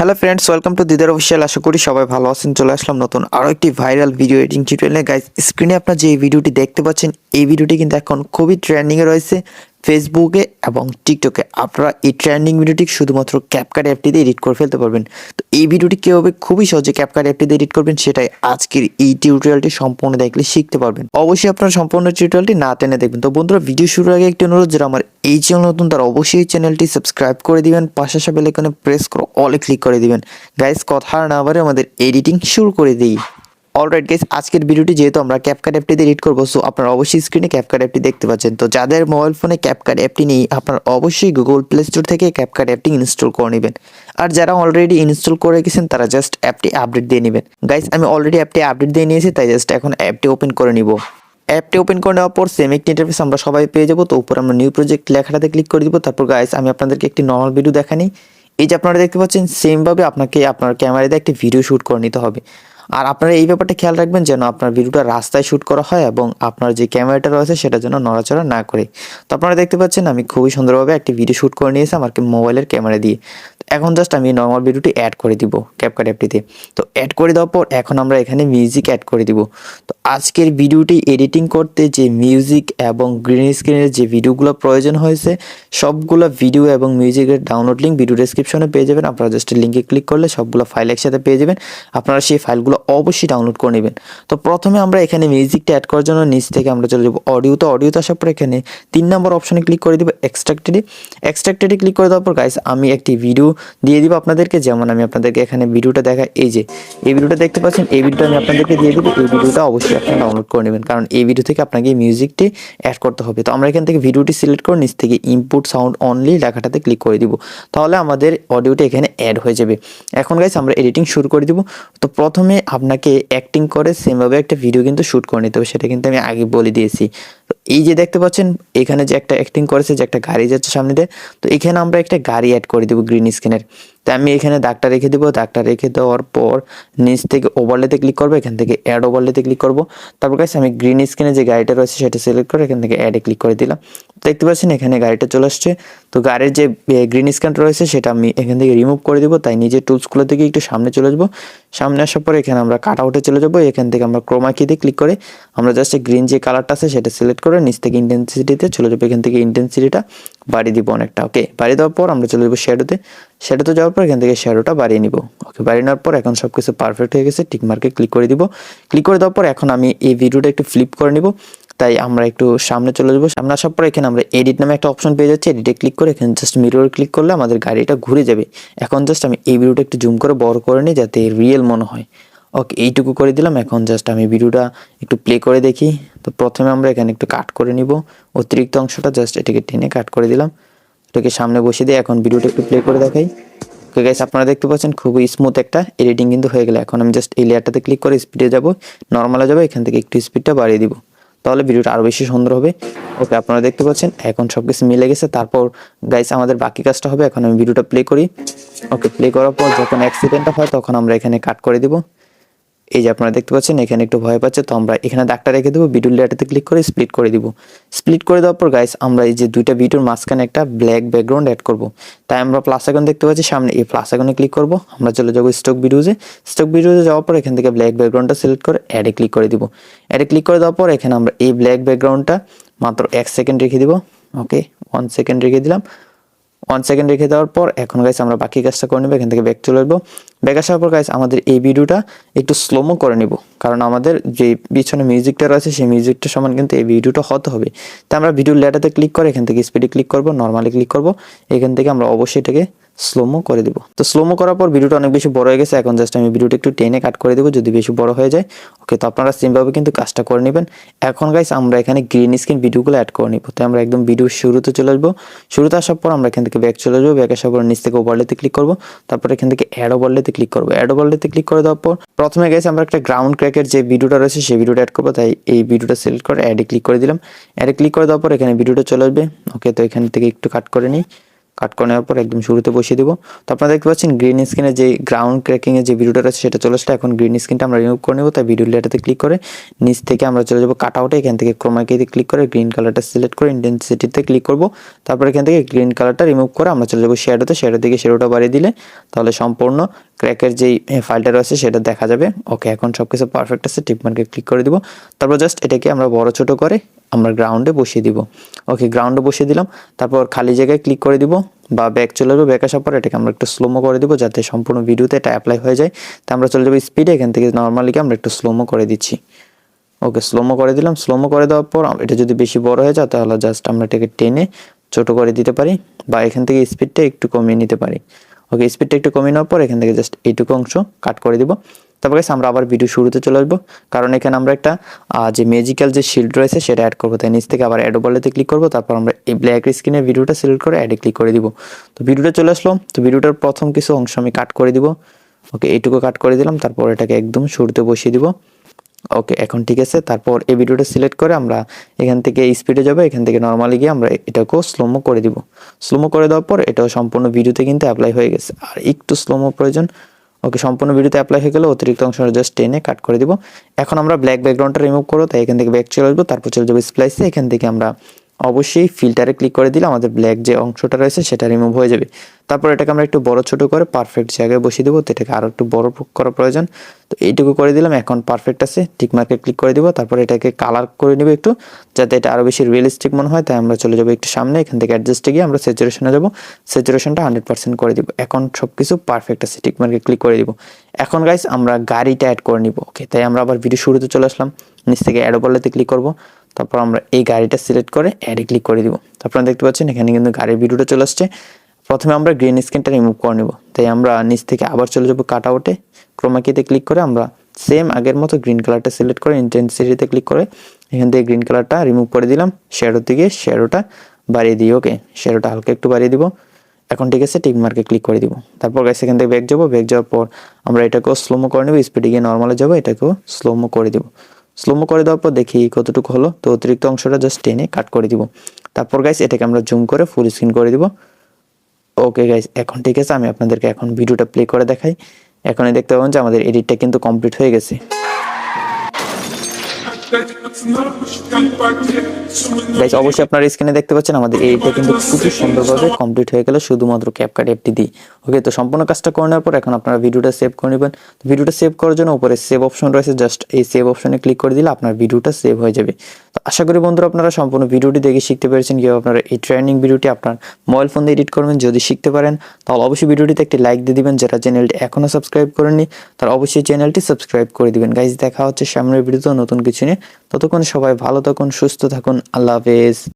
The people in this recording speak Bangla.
Hello friends, welcome to Didar official. আশা করি সবাই ভালো আছেন। চলে আসলাম নতুন আরও একটি ভাইরাল ভিডিও এডিটিং টিউটোরিয়ালে। গাইস, স্ক্রিনে আপনারা যে ভিডিওটি দেখতে পাচ্ছেন, এই ভিডিওটি কিন্তু এখন খুবই ট্রেন্ডিংয়ে রয়েছে ফেসবুকে এবং টিকটকে। আপনারা এই ট্রেন্ডিং ভিডিওটি শুধুমাত্র ক্যাপকাট অ্যাপটিতে এডিট করে ফেলতে পারবেন। তো এই ভিডিওটি কীভাবে খুবই সহজে ক্যাপকাট অ্যাপটিতে এডিট করবেন, সেটাই আজকের এই টিউটোরিয়ালটি সম্পূর্ণ দেখলে শিখতে পারবেন। অবশ্যই আপনারা সম্পূর্ণ টিউটোরিয়ালটি না টেনে দেখবেন। তো বন্ধুরা, ভিডিও শুরুর আগে একটি অনুরোধ, যারা আমার এই চ্যানেল নতুন তারা অবশ্যই চ্যানেলটি সাবস্ক্রাইব করে দিবেন, পাশে আসা বেল আইকনে প্রেস করে অলে ক্লিক করে দিবেন। গাইস, কথা না বাড়ে আমাদের এডিটিং শুরু করে দিই। অলরাইট গাইস, আজকের ভিডিওটি যেহেতু আমরা ক্যাপকাট অ্যাপটিতে এডিট করবো, সো আপনারা অবশ্যই স্ক্রিনে ক্যাপকাট অ্যাপটি দেখতে পাচ্ছেন। তো যাদের মোবাইল ফোনে ক্যাপকাট অ্যাপটি নেই, আপনারা অবশ্যই গুগল প্লে স্টোর থেকে ক্যাপকাট অ্যাপটি ইনস্টল করে নেবেন। আর যারা অলরেডি ইনস্টল করে রেখেছেন তারা জাস্ট অ্যাপটি আপডেট দিয়ে নেবেন। গাইস, আমি অলরেডি অ্যাপটি আপডেট দিয়ে নিয়েছি, তাই জাস্ট এখন অ্যাপটি ওপেন করে নিব। অ্যাপটি ওপেন করে নেওয়ার পর সেম একটি ইন্টারফেস আমরা সবাই পেয়ে যাবো। তো উপর আমরা নিউ প্রজেক্ট লেখাটাতে ক্লিক করে দিব। তারপর গাইস, আমি আপনাদেরকে একটি নর্মাল ভিডিও দেখানি। এই যে আপনারা দেখতে পাচ্ছেন, সেমভাবে আপনাকে আপনার ক্যামেরাতে একটি ভিডিও শ্যুট করে নিতে হবে। আর আপনারা এই ব্যাপারটা খেয়াল রাখবেন যেন আপনার ভিডিওটা রাস্তায় শ্যুট করা হয় এবং আপনার যে ক্যামেরাটা রয়েছে সেটা যেন নড়াচড়া না করে। তো আপনারা দেখতে পাচ্ছেন আমি খুবই সুন্দরভাবে একটি ভিডিও শ্যুট করে নিয়েছি আমার মোবাইলের ক্যামেরা দিয়ে। এখন জাস্ট আমি নর্মাল ভিডিওটি অ্যাড করে দিব ক্যাপকাট অ্যাপটিতে। তো অ্যাড করে দেওয়ার পর এখন আমরা এখানে মিউজিক অ্যাড করে দিব। তো আজকের ভিডিওটি এডিটিং করতে যে মিউজিক এবং গ্রিন স্ক্রিনের যে ভিডিওগুলো প্রয়োজন হয়েছে, সবগুলো ভিডিও এবং মিউজিকের ডাউনলোড লিঙ্ক ভিডিও ডেসক্রিপশনে পেয়ে যাবেন। আপনারা জাস্ট লিঙ্কে ক্লিক করলে সবগুলো ফাইল একসাথে পেয়ে যাবেন। আপনারা সেই ফাইলগুলো অবশ্যই ডাউনলোড করে নেবেন। তো প্রথমে আমরা এখানে মিউজিকটা অ্যাড করার জন্য নিচ থেকে আমরা চলে যাব অডিওতে আসার পর এখানে 3 নম্বর অপশনে ক্লিক করে দিব এক্সট্রাক্টেডে ক্লিক করে দেওয়ার পর গাইস, আমি একটি ভিডিও দিয়ে দিব আপনাদেরকে। যেমন আমি আপনাদেরকে এখানে ভিডিওটা দেখাই, এই যে এই ভিডিওটা দেখতে পাচ্ছেন, এই ভিডিওটা আমি আপনাদেরকে দিয়ে দিব। এই ভিডিওটা অবশ্যই আপনারা ডাউনলোড করে নেবেন, কারণ এই ভিডিও থেকে আপনাকে মিউজিকটি অ্যাড করতে হবে। তো আমরা এখান থেকে ভিডিওটি সিলেক্ট করে নিচ থেকে ইনপুট সাউন্ড অনলি লেখাটাতে ক্লিক করে দিব। তাহলে আমাদের অডিওটা এখানে অ্যাড হয়ে যাবে। এখন গাইস, আমরা এডিটিং শুরু করে দিব। তো প্রথমে আপনাকে অ্যাক্টিং করে সেমভাবে একটা ভিডিও কিন্তু শ্যুট করে নিতে হবে, সেটা কিন্তু আমি আগে বলে দিয়েছি। তো এই যে দেখতে পাচ্ছেন এখানে যে একটা অ্যাক্টিং করেছে, যে একটা গাড়ি যাচ্ছে সামনে দিয়ে, তো এখানে আমরা একটা গাড়ি অ্যাড করে দেবো গ্রিন স্ক্রিনের। তো আমি এখানে দাগটা রেখে দেবো। দাগটা রেখে দেওয়ার পর নিচ থেকে ওভারলেতে ক্লিক করবো, এখান থেকে অ্যাড ওভারলেতে ক্লিক করবো। তারপর কাছে আমি গ্রিন স্ক্রিনে যে গাড়িটা রয়েছে সেটা সিলেক্ট করে এখান থেকে অ্যাডে ক্লিক করে দিলাম। দেখতে পাচ্ছেন এখানে গাড়িটা চলে আসছে। তো গাড়ির যে গ্রিন স্ক্রিন রয়েছে সেটা আমি এখান থেকে রিমুভ করে দিব। তাই নিজের টুলসগুলো থেকে একটু সামনে চলে আসবো। সামনে আসার পর এখানে আমরা কাট আউটে চলে যাবো। এখান থেকে আমরা ক্রোমা কি দিয়ে ক্লিক করে আমরা জাস্ট গ্রিন যে কালারটা আছে সেটা সিলেক্ট করে নিচ থেকে ইন্টেন্সিটিতে চলে যাবো। এখান থেকে ইন্টেন্সিটিটা বাড়িয়ে দিব অনেকটা। ওকে, বাড়িয়ে দেওয়ার পর আমরা চলে যাবো শ্যাডোতে যাওয়ার পর এখান থেকে শ্যাডোটা বাড়িয়ে নিব। ওকে, বাড়িয়ে নেওয়ার পর এখন সব কিছু পারফেক্ট হয়ে গেছে। টিক মার্কে ক্লিক করে দিব। ক্লিক করে দেওয়ার পর এখন আমি এই ভিডিওটা একটু ফ্লিপ করে নিব। তাই আমরা একটু সামনে চলে যাবো। সামনে আসার পর এখানে আমরা এডিট নামে একটা অপশন পেয়ে যাচ্ছি। এডিটে ক্লিক করে এখানে জাস্ট মিরর ক্লিক করলে আমাদের গাড়িটা ঘুরে যাবে। এখন জাস্ট আমি এই ভিডিওটা একটু জুম করে বড় করে নিই যাতে রিয়েল মনে হয়। ওকে, এইটুকু করে দিলাম। এখন জাস্ট আমি ভিডিওটা একটু প্লে করে দেখি। তো প্রথমে আমরা এখানে একটু কাট করে নিব অতিরিক্ত অংশটা, জাস্ট এটাকে টেনে কাট করে দিলাম। এটাকে সামনে বসিয়ে দিয়ে এখন ভিডিওটা একটু প্লে করে দেখাই। ওকে গাইস, আপনারা দেখতে পাচ্ছেন খুবই স্মুথ একটা এডিটিং কিন্তু হয়ে গেল। এখন আমি জাস্ট এই লেয়ারটাতে ক্লিক করে স্পিডে যাব, নর্মালে যাবো, এখান থেকে একটু স্পিডটা বাড়িয়ে দিব, তাহলে ভিডিওটা আরও বেশি সুন্দর হবে। ওকে, আপনারা দেখতে পাচ্ছেন এখন সব কিছু মিলে গেছে। তারপর গাইস, আমাদের বাকি কাজটা হবে। এখন আমি ভিডিওটা প্লে করি। ওকে, প্লে করার পর যখন অ্যাক্সিডেন্টটা হয় তখন আমরা এখানে কাট করে দিব। এই যে আপনারা দেখতে পাচ্ছেন এখানে একটু ভয় পাচ্ছে, তো আমরা এখানে দাগটা রেখে দেবো। ভিডিও লেয়ারটাতে ক্লিক করে স্প্লিট করে দিব। স্প্লিট করে দেওয়ার পর গাইস, আমরা এই যে দুইটা ভিডিওর মাঝখানে একটা ব্ল্যাক ব্যাকগ্রাউন্ড অ্যাড করব। তাই আমরা প্লাস আইকন দেখতে পাচ্ছি সামনে, এই প্লাস আইকনে ক্লিক করব। আমরা চলে যাবো স্টক ভিডিওতে যাওয়ার পর এখান থেকে ব্ল্যাক ব্যাকগ্রাউন্ডটা সিলেক্ট করে অ্যাডে ক্লিক করে দিব। অ্যাডে ক্লিক করে দেওয়ার পর এখানে আমরা এই ব্ল্যাক ব্যাকগ্রাউন্ডটা মাত্র 1 সেকেন্ড রেখে দিব। ওকে, 1 সেকেন্ড রেখে দিলাম। 1 সেকেন্ড রেখে দেওয়ার পর এখন গাইস আমরা বাকি কাজটা করে নেব। এখান থেকে ব্যাক চলে আসবো। ব্যাক আসার পর গাইস, আমাদের এই ভিডিওটা একটু স্লোমো করে নিব, কারণ আমাদের যে পিছনে মিউজিকটা রয়েছে সেই মিউজিকটা সমান কিন্তু এই ভিডিওটা হতে হবে। তাই আমরা ভিডিও লেয়ারটাতে ক্লিক করে এখান থেকে স্পিডে ক্লিক করব, নর্মালি ক্লিক করব। এখান থেকে আমরা অবশ্যই এটাকে স্লোমো করে দেবো। তো স্লোমো করার পর ভিডিওটা অনেক বেশি বড় হয়ে গেছে। এখন জাস্ট আমি ভিডিওটা একটু টেনে কাট করে দেবো যদি বেশি বড় হয়ে যায়। ওকে, তো আপনারা সেমভাবে কিন্তু কাজটা করে নেবেন। এখন গাইস, আমরা এখানে গ্রিন স্ক্রিন ভিডিওগুলো অ্যাড করে নিব। তো আমরা একদম ভিডিও শুরুতে চলে আসবো। শুরুতে আসার পর আমরা এখান থেকে ব্যাক চলে যাবো। ব্যাক আসার পর নিচ থেকে ওভারলেতে ক্লিক করবো। তারপর এখান থেকে অ্যাড ওভারলেতে ক্লিক করবো। অ্যাড ওভারলেতে ক্লিক করে দেওয়ার পর প্রথমে গাইস আমরা একটা গ্রাউন্ড ক্র্যাকের যে ভিডিওটা রয়েছে সেই ভিডিওটা অ্যাড করবো। তাই এই ভিডিওটা সিলেক্ট করে অ্যাডে ক্লিক করে দিলাম। অ্যাডে ক্লিক করে দেওয়ার পর এখানে ভিডিওটা চলে আসবে। ওকে, তো এখান থেকে একটু কাট করে নিই। কাট করে নেওয়ার পর একদম শুরুতে বসিয়ে দিব। তো আপনারা দেখতে পাচ্ছেন গ্রিন স্ক্রিনের যে গ্রাউন্ড ক্র্যাকিংয়ের যে ভিডিওটা আছে সেটা চলে আসলে। এখন গ্রিন স্ক্রিনটা আমরা রিমুভ করে নেব। তাই ভিডিও লেয়ারটাতে ক্লিক করে নিচ থেকে আমরা চলে যাবো কাট আউটে। এখান থেকে ক্রোমাকিতে ক্লিক করে গ্রিন কালারটা সিলেক্ট করে ইন্টেন্সিটিতে ক্লিক করব। তারপর এখান থেকে গ্রিন কালারটা রিমুভ করে আমরা চলে যাবো শ্যাডোতে। শ্যাডো থেকে শ্যাডোটা বাড়িয়ে দিলে তাহলে সম্পূর্ণ ক্র্যাকের যেই ফাইলটা রয়েছে সেটা দেখা যাবে। ওকে, এখন সব কিছু পারফেক্ট আছে, টিক মার্কে ক্লিক করে দিব। তারপর জাস্ট এটাকে আমরা বড় ছোট করে আমরা গ্রাউন্ডে বসিয়ে দিব। ওকে, গ্রাউন্ডে বসিয়ে দিলাম। তারপর খালি জায়গায় ক্লিক করে দিব বা ব্যাক চলে যাবো। ব্যাক আসার পর এটাকে আমরা একটু স্লোমো করে দিব যাতে সম্পূর্ণ ভিডিওতে এটা অ্যাপ্লাই হয়ে যায়। তো আমরা চলে যাবো স্পিডে। এখান থেকে নর্মালিকে আমরা একটু স্লোমো করে দিচ্ছি। ওকে, স্লোমো করে দিলাম। স্লোমো করে দেওয়ার পর এটা যদি বেশি বড় হয়ে যায় তাহলে জাস্ট আমরা এটাকে টেনে ছোট করে দিতে পারি বা এখান থেকে স্পিডটা একটু কমিয়ে নিতে পারি। ওকে, স্পিডটা একটু কমিয়ে নেওয়ার পর এখান থেকে জাস্ট এইটুকু অংশ কাট করে দিব। তারপর আমরা আবার ভিডিও শুরুতে চলে আসবো, কারণ এখানে আমরা একটা যে ম্যাজিক্যাল যে শিল্ড রয়েছে সেটা অ্যাড করবো। তাই নিচ থেকে আবার অ্যাড ওভারলেতে ক্লিক করবো। তারপর আমরা এই ব্ল্যাক স্ক্রিনের ভিডিওটা সিলেক্ট করে অ্যাডে ক্লিক করে দিব। তো ভিডিওটা চলে আসলো। তো ভিডিওটার প্রথম কিছু অংশ আমি কাট করে দিব। ওকে, এইটুকু কাট করে দিলাম। তারপর এটাকে একদম শুরুতে বসিয়ে দিব। ওকে, এখন ঠিক আছে। তারপর এই ভিডিওটা সিলেক্ট করে আমরা এখান থেকে স্পিডে যাবো। এখান থেকে নর্মালি গিয়ে আমরা এটাকেও স্লোমো করে দিব। স্লোমো করে দেওয়ার পর এটাও সম্পূর্ণ ভিডিওতে কিন্তু অ্যাপ্লাই হয়ে গেছে। আর একটু স্লোমো প্রয়োজন। ওকে, সম্পূর্ণ ভিডিওতে অ্যাপ্লাই হয়ে গেলে অতিরিক্ত অংশটা জাস্ট টেনে কাট করে দিব। এখন আমরা ব্ল্যাক ব্যাকগ্রাউন্ডটা রিমুভ করবো। তাই এখান থেকে ব্যাক চলে আসবো। তারপর চলে যাবো স্প্লাইসে। এখান থেকে আমরা অবশ্যই ফিল্টারে ক্লিক করে দিলে আমাদের ব্ল্যাক যে অংশটা রয়েছে সেটা রিমুভ হয়ে যাবে। তারপর এটাকে আমরা একটু বড় ছোট করে পারফেক্ট জায়গায় বসিয়ে দেবো। তো এটাকে আরও একটু বড় করা প্রয়োজন। তো এইটুকু করে দিলাম। এখন পারফেক্ট আছে, টিক মার্কে ক্লিক করে দিব। তারপর এটাকে কালার করে নিব একটু, যাতে এটা আরও বেশি রিয়েলিস্টিক মনে হয়। তাই আমরা চলে যাবো একটু সামনে। এখান থেকে অ্যাডজাস্টে গিয়ে আমরা স্যাচুরেশনে যাবো। স্যাচুরেশনটা 100% করে দিব। এখন সব কিছু পারফেক্ট আছে, টিক মার্কে ক্লিক করে দিব। এখন গাইস আমরা গাড়িটা অ্যাড করে নিব। ওকে, তাই আমরা আবার ভিডিও শুরুতে চলে আসলাম। নিচ থেকে অ্যাড ওভারলেতে ক্লিক করব। তারপর আমরা এই গাড়িটা সিলেক্ট করে অ্যাডে ক্লিক করে দিব। তারপর দেখতে পাচ্ছেন এখানে কিন্তু গাড়ির ভিডিওটা চলে আসছে। প্রথমে আমরা গ্রিন স্ক্রিনটা রিমুভ করে নেব। তাই আমরা নিচ থেকে আবার চলে যাব কাট আউটে। ক্রোমাকিতে ক্লিক করে আমরা সেম আগের মতো গ্রিন কালারটা সিলেক্ট করে ইন্টেন্সিটিতে ক্লিক করে এখান থেকে গ্রিন কালারটা রিমুভ করে দিলাম। শ্যাডো থেকে শ্যাডোটা বাড়িয়ে দিই। ওকে, শ্যাডোটা হালকা একটু বাড়িয়ে দিব। এখন ঠিক আছে, টিক মার্কে ক্লিক করে দিব। তারপর গাইস এখান থেকে ব্যাক যাবো। ব্যাক যাওয়ার পর আমরা এটাকেও স্লোমো করে নেব। স্পিডে গিয়ে নর্মালে যাবো, এটাকেও স্লোমো করে দিব। স্লোমো করে দেওয়ার পর দেখি কতটুকু হলো। তো অতিরিক্ত অংশটা জাস্ট টেনে কাট করে দিব। তারপর গাইস এটাকে আমরা জুম করে ফুল স্ক্রিন করে দিব। ওকে গাইস, এখন ঠিক আছে। আমি আপনাদেরকে এখন ভিডিওটা প্লে করে দেখাই। এখনই দেখতে পাবেন যে আমাদের এডিটটা কিন্তু কমপ্লিট হয়ে গেছে। গাইস অবশ্যই আপনারা স্ক্রিনে দেখতে পাচ্ছেন আমাদের এইটা কিন্তু খুবই সুন্দরভাবে কমপ্লিট হয়ে গেল শুধুমাত্র ক্যাপকাট অ্যাপটি দিয়ে। ওকে, তো সম্পূর্ণ কাজটা করে নেওয়ার পর এখন আপনারা ভিডিওটা সেভ করে নেবেন। তো ভিডিওটা সেভ করার জন্য উপরে সেভ অপশন রয়েছে, জাস্ট এই সেভ অপশনে ক্লিক করে দিলে আপনার ভিডিওটা সেভ হয়ে যাবে। তো আশা করি বন্ধুরা আপনারা সম্পূর্ণ ভিডিওটি দেখে শিখতে পেরেছেন কিভাবে আপনারা এই ট্রেনিং ভিডিওটি আপনার মোবাইল ফোন দিয়ে এডিট করবেন। যদি শিখতে পারেন তাহলে অবশ্যই ভিডিওটিতে একটি লাইক দিয়ে দিবেন। যারা চ্যানেলটি এখনো সাবস্ক্রাইব করেননি তারা অবশ্যই চ্যানেলটি সাবস্ক্রাইব করে দিবেন। গাইস দেখা হচ্ছে সামনের ভিডিওতে নতুন কিছু নিয়ে। ততক্ষণ সবাই ভালো থাকুন, সুস্থ থাকুন। আল্লাহ হাফেজ।